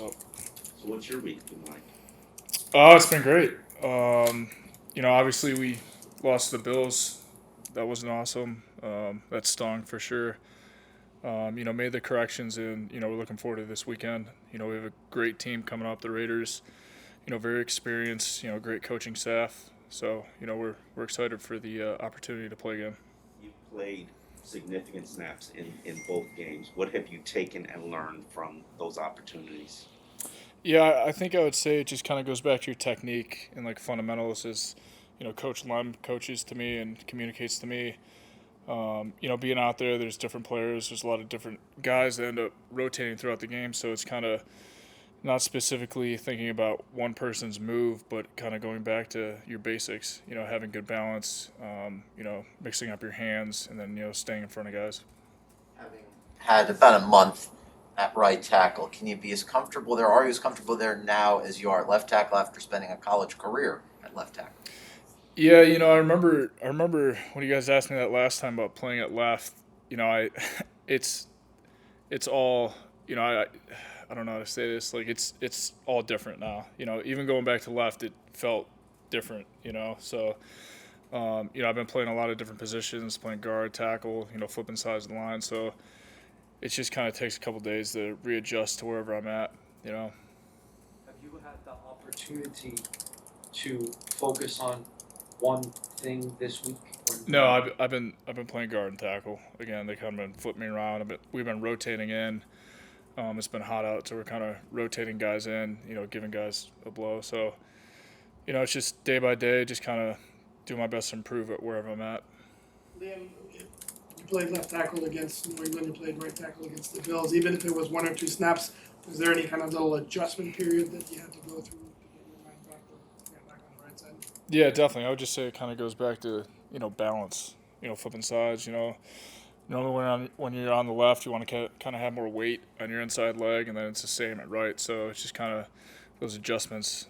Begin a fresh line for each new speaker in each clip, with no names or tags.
So
So what's your week been like?
Oh, it's been great. Obviously we lost to the Bills. That wasn't awesome. That stung for sure. Made the corrections, and we're looking forward to this weekend. We have a great team coming up, the Raiders. Very experienced. Great coaching staff. So we're excited for the opportunity to play again.
You played significant snaps in both games. What have you taken and learned from those opportunities?
Yeah, I think I would say it just kind of goes back to your technique and like fundamentals. As Coach Lem coaches to me and communicates to me. Being out there, there's different players. There's a lot of different guys that end up rotating throughout the game. So it's kind of not specifically thinking about one person's move, but kind of going back to your basics. Having good balance. Mixing up your hands, and then staying in front of guys.
Having had about a month at right tackle, can you be as comfortable there? Are you as comfortable there now as you are at left tackle after spending a college career at left tackle?
Yeah, I remember when you guys asked me that last time about playing at left. It's it's all I don't know how to say this. Like it's all different now. Even going back to left, it felt different. So I've been playing a lot of different positions, playing guard, tackle, flipping sides of the line. So it just kind of takes a couple days to readjust to wherever I'm at. You know.
Have you had the opportunity to focus on one thing this week or
No,
not?
I've been playing guard and tackle again. They kind of been flipping me around. We've been rotating in. It's been hot out, so we're kind of rotating guys in. Giving guys a blow. So it's just day by day, just kind of do my best to improve at wherever I'm at.
Liam, you played left tackle against New England, you played right tackle against the Bills. Even if it was one or two snaps, was there any kind of little adjustment period that you had to go through to get your mind back or get back on the right side?
Yeah, definitely. I would just say it kind of goes back to balance. Flipping sides. Normally when you're on the left, you want to kind of have more weight on your inside leg, and then it's the same at right. So it's just kind of those adjustments.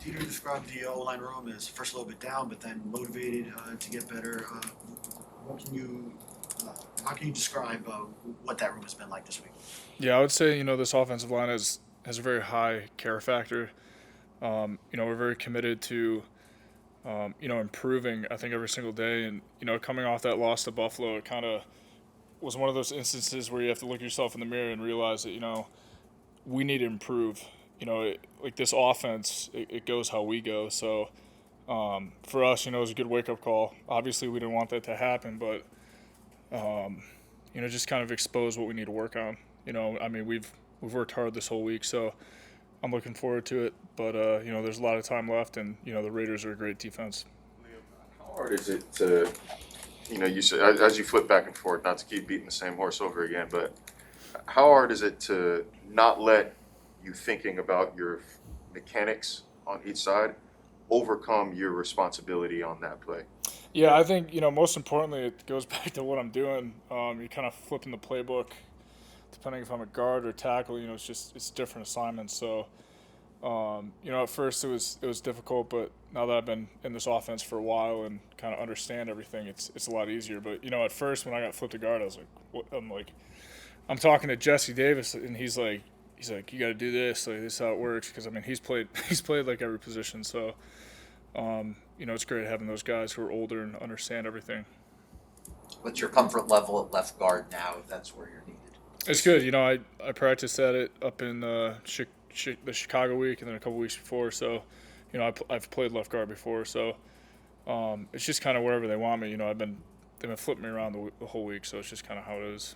Peter described the O-line room as first a little bit down, but then motivated to get better. What can you, how can you describe what that room has been like this week?
Yeah, I would say this offensive line has a very high care factor. We're very committed to improving. I think every single day, and coming off that loss to Buffalo, it kind of was one of those instances where you have to look yourself in the mirror and realize that we need to improve. Like this offense, it goes how we go. So for us, it was a good wake up call. Obviously, we didn't want that to happen, but just kind of expose what we need to work on. We've worked hard this whole week, so I'm looking forward to it. But there's a lot of time left, and the Raiders are a great defense.
How hard is it to, you said as you flip back and forth, not to keep beating the same horse over again, but how hard is it to not let you thinking about your mechanics on each side overcome your responsibility on that play?
Yeah, I think most importantly, it goes back to what I'm doing. You're kind of flipping the playbook, depending if I'm a guard or tackle. It's different assignments. So at first it was difficult, but now that I've been in this offense for a while and kind of understand everything, it's a lot easier. But at first when I got flipped to guard, I was like, what? I'm talking to Jesse Davis, and he's like, you got to do this. Like this is how it works. Because he's played like every position. So it's great having those guys who are older and understand everything.
What's your comfort level at left guard now if that's where you're needed?
It's good. I practiced at it up in the Chicago week, and then a couple weeks before. So I've played left guard before. So it's just kind of wherever they want me. They've been flipping me around the whole week. So it's just kind of how it is.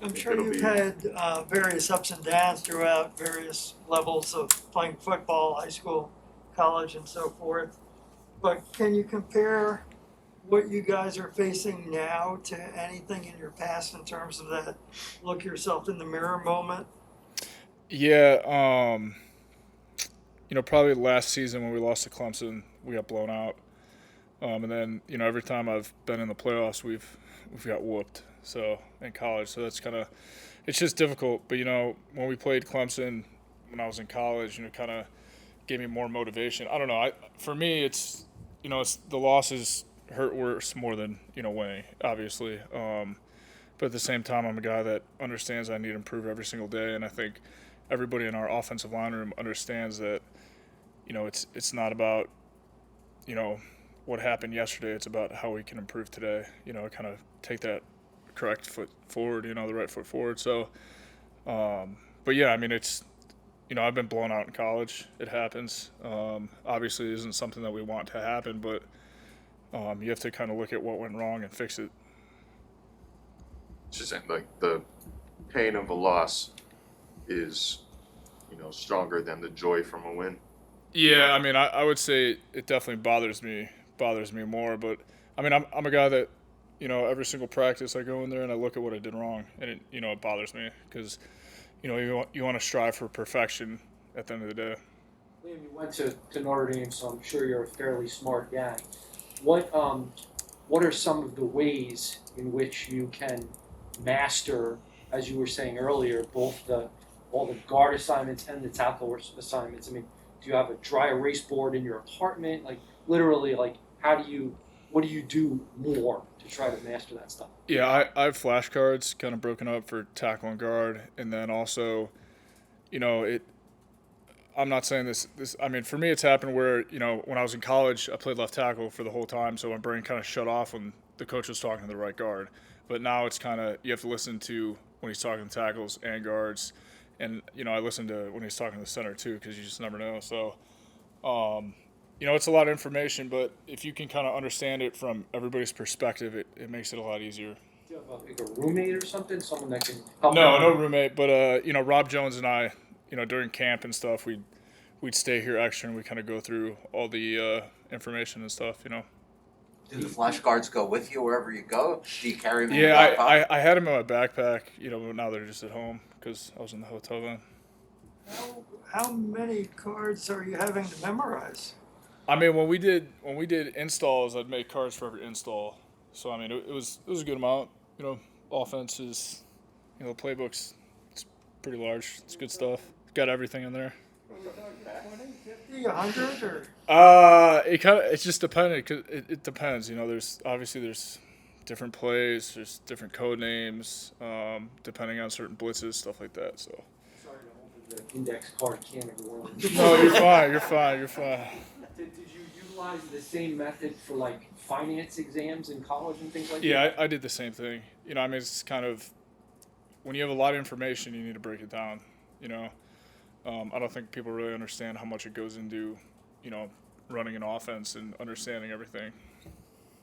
I'm sure
It'll
you've
be
had various ups and downs throughout various levels of playing football, high school, college, and so forth. But can you compare what you guys are facing now to anything in your past in terms of that look yourself in the mirror moment?
Yeah. Probably last season when we lost to Clemson, we got blown out. And then every time I've been in the playoffs, we've got whooped. So in college, so that's kind of it's just difficult. But when we played Clemson when I was in college, kind of gave me more motivation. I don't know. For me, it's the losses hurt worse more than winning. Obviously, But at the same time, I'm a guy that understands I need to improve every single day, and I think everybody in our offensive line room understands that, it's not about, what happened yesterday. It's about how we can improve today. Kind of take that correct foot forward. The right foot forward. So, but yeah, I mean, it's, I've been blown out in college. It happens. Obviously, it isn't something that we want to happen, but you have to kind of look at what went wrong and fix it.
It's just like the pain of a loss is, stronger than the joy from a win.
Yeah, I mean, I would say it definitely bothers me more. But I mean, I'm a guy that, every single practice I go in there and I look at what I did wrong, and it bothers me because, you want to strive for perfection at the end of the day.
Liam, you went to Notre Dame, so I'm sure you're a fairly smart guy. What are some of the ways in which you can master, as you were saying earlier, both all the guard assignments and the tackle assignments? I mean, do you have a dry erase board in your apartment? Like literally, like what do you do more to try to master that stuff?
Yeah, I have flashcards kind of broken up for tackle and guard, and then also, I'm not saying this. I mean, for me, it's happened where when I was in college, I played left tackle for the whole time, so my brain kind of shut off when the coach was talking to the right guard. But now it's kind of you have to listen to when he's talking to tackles and guards, and I listen to when he's talking to the center too, because you just never know. So, it's a lot of information, but if you can kind of understand it from everybody's perspective, it makes it a lot easier.
Do you have like a roommate or something, someone that can help?
No roommate, but Rob Jones and I, during camp and stuff, we'd stay here extra and we kind of go through all the information and stuff.
Do the flashcards go with you wherever you go? Do you carry them in your
Yeah,
back pocket?
I had them in my backpack, but now they're just at home because I was in the hotel then.
How many cards are you having to memorize?
I mean, when we did installs, I'd make cards for every install. So I mean, it was a good amount. Offense is, playbooks. It's pretty large. It's good stuff. Got everything in there.
50, 100, or?
It's just dependent. Cause it depends. There's different plays. There's different code names. Depending on certain blitzes, stuff like that. So.
Sorry to open the index card can of the world.
No, you're fine. You're fine.
Did you utilize the same method for like finance exams in college and things like that?
Yeah, I did the same thing. I mean, it's kind of when you have a lot of information, you need to break it down. I don't think people really understand how much it goes into, running an offense and understanding everything.